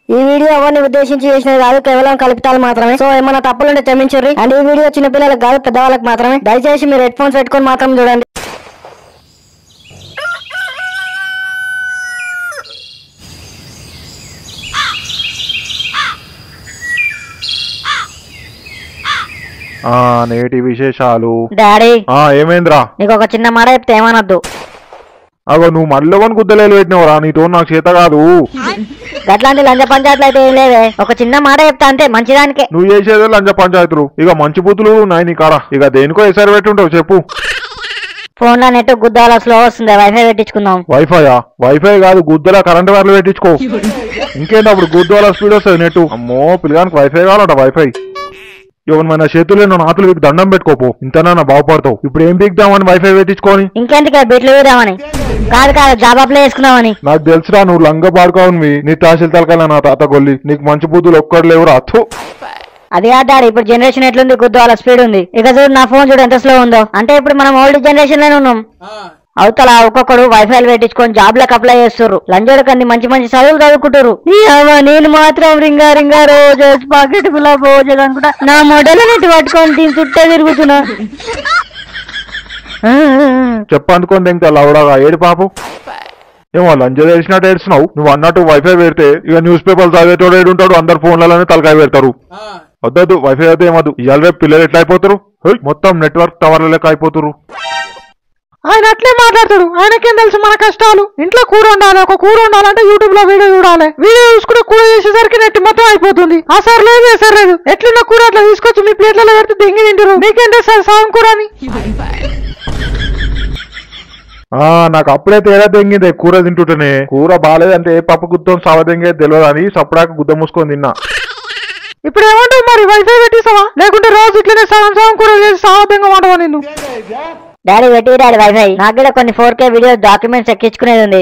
ఈ వీడియో ఎవరిని ఉద్దేశించి చేసినది కాదు, కేవలం కల్పితాలు మాత్రమే. సో ఏమైనా తప్పులుంటే క్షమించండి. అండ్ ఈ వీడియో చిన్న పిల్లలకు కాదు, పెద్దవాళ్ళకి మాత్రమే. దయచేసి మీరు హెడ్ ఫోన్స్ పెట్టుకొని మాత్రం చూడండి. నేటి విశేషాలు. డాడీ ఏమైందిరా? నీకు ఒక చిన్న మాట చెప్తే ఏమనొద్దు. అగో నువ్వు మళ్ళీ గుద్దలేలు పెట్టినవరా? నీతో నాకు చేత కాదు. అట్లాంటి లంచ పంచాయతీలు అయితే ఏం లేవే, ఒక చిన్న మాట చెప్తా అంతే, మంచిదానికే. నువ్వు చేసేదే లంచ పంచాయతీలు. ఇక మంచి బుద్ధులు ఉన్నాయి నీ కాడ. ఇక దేనికో ఎసరు పెట్టుంటావు చెప్పు. ఫోన్ లో నెట్ గుద్దాల స్లో వస్తుంది, వైఫై పెట్టించుకుందాం. వైఫైయా? వైఫై కాదు, గుద్దల కరెంట్ వైర్లు పెట్టించుకో. ఇంకేంటి అప్పుడు గుద్దాల స్పీడ్ వస్తుంది నెట్. అమ్మో పిల్లగానికి వైఫై కావాలంట. వైఫై ఎవరిమైనా చేతులు నాతులు వీరికి దండం పెట్టుకోపో, ఇంతనా బాగుపడతావు. ఇప్పుడు ఏం బిగ్దామని వైఫై పెట్టించుకోని? ఇంకెందుకే బిట్లు వేద్దామని కాదు కాదు, జాబ్ అప్లై చేసుకుందామని. నాకు తెలుసురా నువ్వు లంగ పాడుకోవనివి. నీ తహసీల్ తలకాల నా తాత గొల్లి. నీకు మంచి బుద్ధులు ఒక్కడు లేవురా. అత్తు అది డాడీ, ఇప్పుడు జనరేషన్ ఎట్లుంది, గుద్దాల స్పీడ్ ఉంది. ఇక చూడు నా ఫోన్ చూడు ఎంత స్లో ఉందో. అంటే ఇప్పుడు మనం ఓల్డ్ జనరేషన్ లోనే ఉన్నాం. అవతల ఒక్కొక్కడు వైఫైలు పెట్టించుకొని జాబ్లకు అప్లై చేస్తారు. లంజోడకన్ని మంచి మంచి చదువులు చదువుకుంటారు. నేను మాత్రం రింగా రింగా రోజు పాకెట్ గులాబ్ రోజు అనుకుంటా నా మొడలు నెట్టి పట్టుకొని దీని చుట్టే తిరుగుతున్నా. చెప్పనుకోండి ఇంకా లవడగా ఏడు పాపం. ఏమో లంజ తెలిసినట్టు ఏడుస్తున్నావు. నువ్వు అన్నట్టు వైఫై పెడితే ఇక న్యూస్ పేపర్లు చదివేటోడు ఏడుంటాడు, అందరు ఫోన్లలోనే తలకాయ పెడతారు. వద్దొద్దు, వైఫై అయితే ఏమద్దు. ఇవాళ రేపు పిల్లలు ఎట్లా అయిపోతారు, మొత్తం నెట్వర్క్ టవర్ల లెక్క అయిపోతారు. ఆయన అట్లే మాట్లాడతాడు. ఆయనకేం తెలుసు మన కష్టాలు. ఇంట్లో కూర ఉండాలి, ఒక కూర ఉండాలంటే యూట్యూబ్ లో వీడియో చూడాలి. వీడియో చూసుకుంటే కూర చేసేసరికి నెట్ మొత్తం అయిపోతుంది. ఆ సార్ లేదు సార్ లేదు, ఎట్లున్న కూర అట్లా తీసుకొచ్చి మీ ప్లేట్లలో పెడితే దెంగి తింటారు. మీకేంటే సార్ సాయం కూర అని. నాకు అప్పుడే తేడా తెంగింది కూర తింటుంటేనే. కూర బాగాలేదంటే పప్పు గుద్దం సవ తెంగే తెలియదు అని సప్పుడాక గుద్ద మూసుకొని తిన్నా. ఇప్పుడు ఏమంటావు మరి, వైఫై పెట్టిస్తావా లేకుంటే రోజు ఇట్లనే సగం సగం కూర చేసి సావతంగా వంటవా నిన్ను? డాడీ పెట్టి డాడీ వైఫై. నాకు కూడా కొన్ని 4K వీడియో డాక్యుమెంట్స్ ఎక్కించుకునేది ఉంది.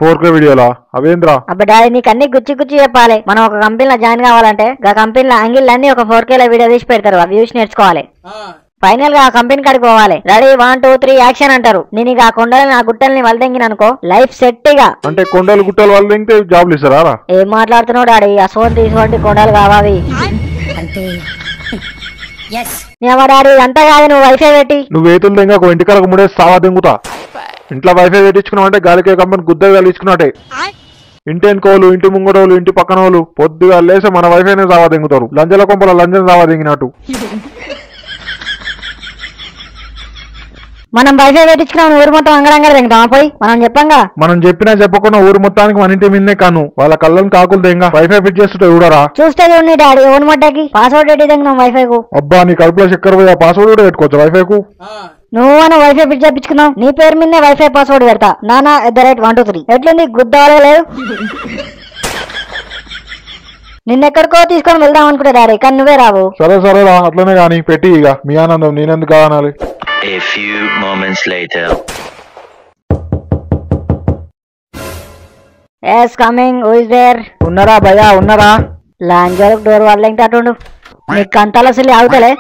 4K వీడియోలా? అవేంద్రా? అబ్బా డాడీ నీకు అన్ని గుచ్చి గుచ్చి చెప్పాలి. మనం ఒక కంపెనీలో జాయిన్ కావాలంటే ఆ కంపెనీలో యాంగిల్ అన్ని ఒక 4K లో వీడియో తీసి పెడతారు. అవి చూసి నేర్చుకోవాలి. ఫైనల్ గా ఆ కంపెనీ కాడికి పోవాలి. రెడీ 1 2 3 యాక్షన్ అంటారు. నేను ఇక ఆ కొండలని ఆ గుట్టల్ని వలదెంగిన అనుకో, లైఫ్ సెట్. ఇక అంటే కొండలు గుట్టలు వలదెంగితే జాబ్లు ఇస్తారా? ఏం మాట్లాడుతున్నావు డాడీ, అసోన్ తీసుకుంటే కొండలు కావాలి డాడీ. అంతా కాదు, నువ్వు వైఫై పెట్టి నువ్వు వేతులు దెంగ ఒక ఇంటికాలకు ముడే సావా దెంగుతా. ఇంట్లో వైఫై పెట్టించుకున్నావు అంటే గాలికే కంపెనీ గుద్ద కలిగించుకున్నట్టే. ఇంటి ఎన్కోలు, ఇంటి ముంగడోలు, ఇంటి పక్కన వాళ్ళు పొద్దుగా లేసి మన వైఫైనే సావా దెంగుతారు. లంజల కొంపల లంజం సావా దెంగినట్టు. మనం వైఫై పెట్టించుకున్నాం, ఊరు మొత్తం అంగడంగడ తింటాం. పోయి మనం చెప్పంగా. మనం చెప్పినా చెప్పకుండా ఊరు మొత్తానికి మన ఇంటి మీదే కాను వాళ్ళ కళ్ళని కాకులు దెంగ వైఫై ఫిట్ చేస్తుంటే చూడరా. చూస్తే చూడండి డాడీ, ఓన్ మడ్డకి పాస్వర్డ్ ఎట్టి తెంగినాం వైఫై కు. అబ్బా నీ కడుపులో చక్కెర పోయి ఆ పాస్వర్డ్ కూడా పెట్టుకోవచ్చు వైఫై కు. నువ్వు వైఫై ఫిట్ చేయించుకున్నావు, నీ పేరు మీదే వైఫై పాస్వర్డ్ పెడతా. నానా@123. ఎట్లుంది, గుద్దాలో లేదు. నిన్నెక్కడికో తీసుకొని వెళ్దాం అనుకుంటా డాడీ, కానీ నువ్వే రావు. సరే సరేరా, అట్లనే గాని పెట్టి. ఇక మీ ఆనందం నేనెందుకు కావాలి. A few moments later. Yes, coming. Who is there? ఉన్నారా భయ్యా, ఉన్నారా? లాంజోలకు డోర్ వాళ్ళ ఇంటాడు. నీకు కంతాల సుల్లి ఆగుతలే.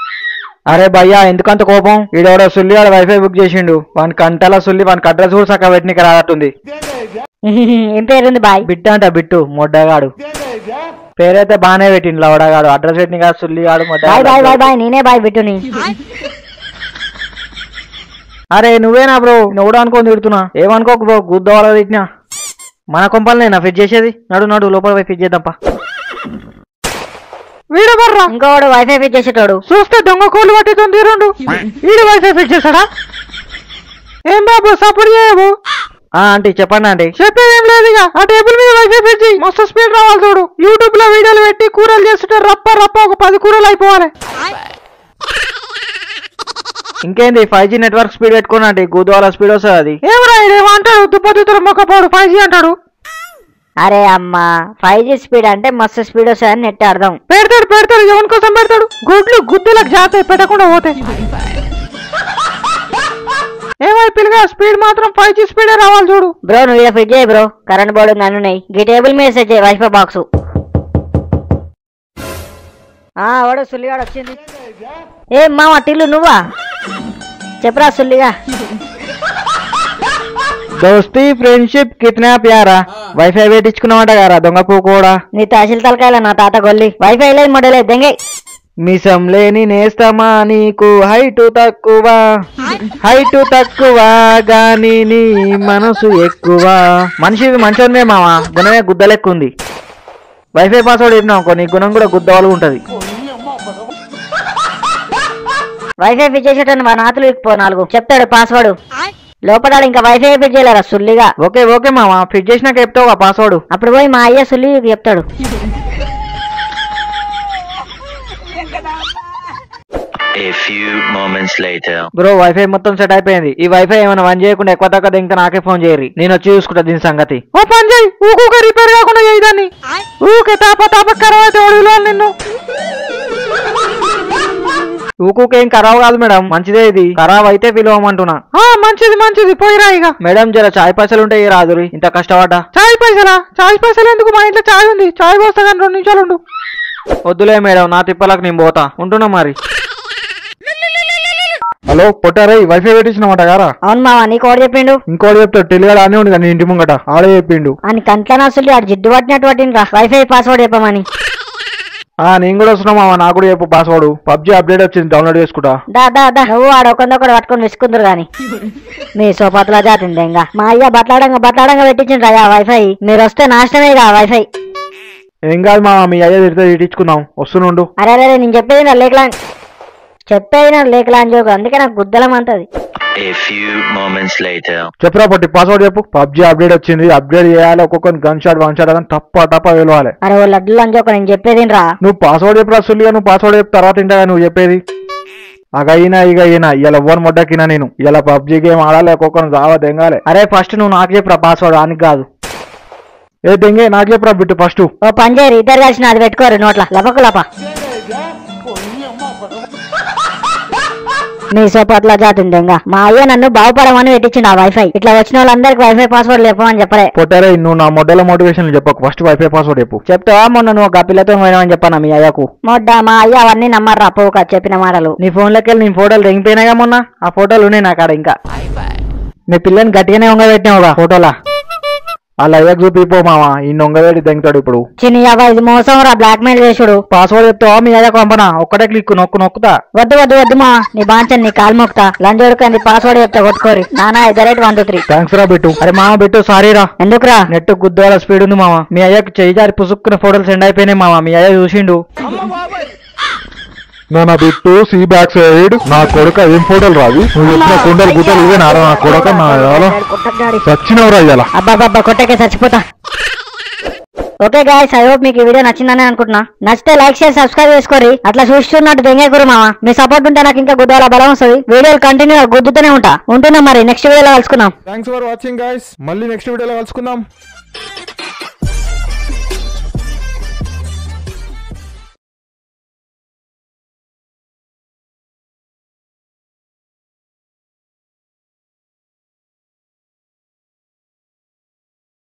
అరే భయ్యా ఎందుకంత కోపం? ఈడెవడో సుల్లి వాడు వైఫై బుక్ చేసిండు. వాని కంటల సుల్లి వానికి అడ్రస్ కూడా సక్క పెట్టినకి రాదట్టుంది. ఏం పేరుంది బాయ్? బిట్టు అంట, బిట్టు మొడ్డగాడు. పేరైతే బానే పెట్టిండు లవడగాడు. అడ్రస్ పెట్టిన కాదు సుల్లి గాడు బాయ్ బాయ్ బాయ్ బాయ్. నేనే బాయ్ బిట్టుని. అరే నువ్వేనా బ్రో? నువ్వు అనుకోని తిడుతున్నా. ఏమనుకోకు బ్రో, గుద్దవాళ్ళ తిట్టినా. మన కొంపలనేనా ఫిట్ చేసేది? నడు నడు లోపల పోయి ఫిట్ చేద్దాంపా. వీడబర్రా ఇంకోడు వైఫై ఫిట్ చేసేటోడు. చూస్తే దొంగ కోళ్ళు పట్టితుంది రెండు. వీడు వైఫై ఫిట్ చేశాడా? ఏం బాబు సపోర్ట్ చేయవు? ఆంటీ చెప్పండి ఆంటీ. చెప్పేదేం లేదు, ఇక ఆ టేబుల్ మీద వైఫై ఫిట్ చేయి. మస్తు స్పీడ్ రావాలి చూడు. యూట్యూబ్ లో వీడియోలు పెట్టి కూరలు చేస్తుంటే రప్ప రప్ప ఒక 10 కూరలు అయిపోవాలి. ఇంకేంది 5G నెట్వర్క్ స్పీడ్ పెట్టుకున్నా అంటే గుద్వాల స్పీడ్ వస్తుంది. అది ఏమరా ఏమంటాడు, దుప్పతితో మొక్కపోడు 5G అంటాడు. అరే అమ్మా, 5G స్పీడ్ అంటే మస్తు స్పీడ్ వస్తుందని నెట్ అర్థం. పెడతాడు పెడతాడు, ఎవరి కోసం పెడతాడు? గుడ్లు గుద్దులకు జాగ్రత్త పెట్టకుండా పోతాయి. ఏమై పిల్లగా స్పీడ్ మాత్రం 5G స్పీడే రావాలి చూడు. బ్రో నువ్వు ఇలా ఫిట్ చేయి బ్రో, కరెంట్ బోర్డు నన్ను ఈ టేబుల్ మీద సెట్ చేయి వైఫై బాక్స్. వాడు సుల్లిగాడు వచ్చింది. ఏ మామ టిల్లు నువ్వా? చెప్పరా సుల్లిగా. దోస్తి ఫ్రెండ్షిప్ కితనా ప్యారా వైఫై పెట్టించుకున్నామంట గారా దొంగ పూ కూడా నీ తహసీల్ తలకాయల నా తాత గొల్లి వైఫై లేదు మొడలే దెంగే మిసం లేని నేస్తమా నీకు హైటు తక్కువ గాని నీ మనసు ఎక్కువ మనిషి మంచిదే మామ గుణమే గుద్దలెక్కుంది వైఫై పాస్వర్డ్ చెప్పినావు నీ గుణం కూడా గుద్దవాళ్ళు ఉంటది వైఫై ఫిట్ చేసేటప్పుడు మా నాతులు ఇచ్చిపో 4 చెప్తాడు పాస్వర్డ్ లోపల ఇంకా వైఫై ఫిట్ చేయలేరా సుల్లిగా ఓకే మామ ఫిట్ చేసినాక చెప్తావు పాస్వర్డ్ అప్పుడు పోయి మా అయ్య సుల్లి చెప్తాడు A few moments later. Bro wifi మొత్తం సెట్ అయిపోయింది ఈ వైఫై ఏమైనా వన్ చేయకుండా ఎక్కువ తక్కువ ఇంకా నాకే ఫోన్ చేయరు నేను వచ్చి చూసుకుంటా దీని సంగతి ఓ పని చేయి ఊకూక రిపేర్ కాకుండా చేయదాన్ని ఊకే తాప ఖరాబ్ అయితే నిన్ను ఊకూక ఏం ఖరాబ్ కాదు మేడం మంచిదే ఇది ఖరాబ్ అయితే పిలవమంటున్నా మంచిది పోయిరా ఇక మేడం జర చాయ్ పైసలు ఉంటాయి రాదురి ఇంత కష్టపడ్డా చాయ్ పైసలు ఎందుకు మా ఇంట్లో చాయ్ ఉంది చాయ్ పోస్తా కానీ 2 నిమిషాలు ఉండు వద్దులే మేడం నా తిప్పలకు నేను పోతా ఉంటున్నా మరి హలో పొట్టారే వైఫై పెట్టించినమాట గారా అవును మావా నీకు ఒకటి చెప్పిండు ఇంకోటి చెప్తాడు టెలిగాడు ఆనే ఉంది కానీ ఇంటి ముంగట ఆడే చెప్పిండు అని కంట్ల అసలు ఆడు జిడ్డు పట్టినట్టు పట్టిండ్రా వైఫై పాస్వర్డ్ చెప్పమని నేను కూడా వస్తున్నా మామ నాకు కూడా చెప్పు పాస్వర్డ్ పబ్జి అప్డేట్ వచ్చింది డౌన్లోడ్ చేసుకుంటా దా నువ్వు ఆడ ఒకరిదొకరు పట్టుకొని విసుకుందరు గాని మీ సోపత్లా జాతింది ఇంకా మా అయ్య బట్లాడంగా పెట్టించిండ్రా వైఫై మీరు వస్తే నాశనమేగా వైఫై ఏం కాదు మామ మీ అయ్యా తిడితే ఇట్టించుకుందాం వస్తుండు అరే నేను చెప్పేది నా లేకలా అని జోకు అందుకే నాకు గుద్దలం అంటది A few moments later. చెప్పురా పట్టి పాస్వర్డ్ చెప్పు పబ్జి అప్డేట్ వచ్చింది అప్డేట్ చేయాలి ఒక్కొక్క గన్ షాట్ 1 షాట్ అని తప్ప వెళ్ళాలి అరే ఓ లడ్డులు అని జోక నేను చెప్పేది రా నువ్వు పాస్వర్డ్ చెప్పురా సుల్లిగా నువ్వు పాస్వర్డ్ చెప్పు తర్వాత ఇంటగా నువ్వు చెప్పేది అగయినా ఇలా ఎవ్వరు మొడ్డకినా నేను ఇలా పబ్జి గేమ్ ఆడాలి ఒక్కొక్కరు రావా దెంగాలి అరే ఫస్ట్ నువ్వు నాకు చెప్పురా పాస్వర్డ్ ఆనికి కాదు ఏ దెంగే నాకు చెప్పురా బిట్టు ఫస్ట్ ఓ పని చేయరు ఇద్దరు కలిసి అది పెట్టుకోరు నోట్ల లప నీ సోపట్ల జాతింది ఇంకా మా అయ్య నన్ను బాగుపడమని పెట్టించిండు ఆ వైఫై ఇట్లా వచ్చిన వాళ్ళందరికి వైఫై పాస్వర్డ్ చెప్పమని చెప్పలే పొట్టారే నువ్వు నా మొడ్డల మోటివేషన్ చెప్పకు ఫస్ట్ వైఫై పాస్వర్డ్ చెప్పు చెప్తావా మొన్న నువ్వు ఒక పిల్లతో పోయినావని చెప్పాను మీ అయ్యకు మా అయ్య అవన్నీ నమ్మర్రా పోక చెప్పిన మాటలు నీ ఫోన్లోకి వెళ్ళి నీ ఫోటోలు తెగిపోయినాగా మొన్న ఆ ఫోటోలు ఉన్నాయి నా కాడ ఇంకా నీ పిల్లని గట్టిగానే ఉంగబెట్టినావుగా ఫోటోలా అలా అయ్యాక చూపిపో మావా ఈ నొంగవేడి దెంగుతాడు ఇప్పుడు చిన్ని ఇది మోసం రా బ్లాక్ మెయిల్ చేసుడు పాస్వర్డ్ చెప్తావా మీ అయ్యకు పంపనా ఒక్కటే క్లిక్ నొక్కుతా వద్దు మా నీ బాంచన్ నీ కాలు మొక్తా లంజోడుకంది పాస్వర్డ్ చెప్తా కొట్టుకోరి నానా @ 1 2 3 థ్యాంక్స్ రా బిట్టు అరే మామ బిట్టు సారీ రా ఎందుకురా నెట్ గుద్దాల స్పీడ్ ఉంది మామ మీ అయ్యకు చేయి జారి పుసుక్కున్న ఫోటోలు సెండ్ అయిపోయినాయి మామ మీ అయ్య చూసిండు నా బిట్టు సి బ్యాక్ సైడ్ నా కొడుక ఏం ఫోటోలు రావి నువ్వు చెప్పిన కుండలు గుట్టలు ఇవే నారా నా కొడుక నా చచ్చినవరా ఇయ్యాల అబ్బా కొట్టకే చచ్చిపోతా ఓకే గాయ్స్ ఐ హోప్ మీకు ఈ వీడియో నచ్చిందని అనుకుంటున్నా నచ్చితే లైక్ షేర్ సబ్స్క్రైబ్ చేసుకోరి అట్లా చూస్తున్నట్టు దెంగేకురు మామ మీ సపోర్ట్ ఉంటే నాకు ఇంకా గుద్దాల బలం వస్తుంది వీడియోలు కంటిన్యూ గుద్దుతూనే ఉంటున్నా మరి నెక్స్ట్ వీడియోలో కలుసుకుందాం థ్యాంక్స్ ఫర్ వాచింగ్ గైస్ మళ్ళీ నెక్స్ట్ వీడియోలో కలుసుకుందాం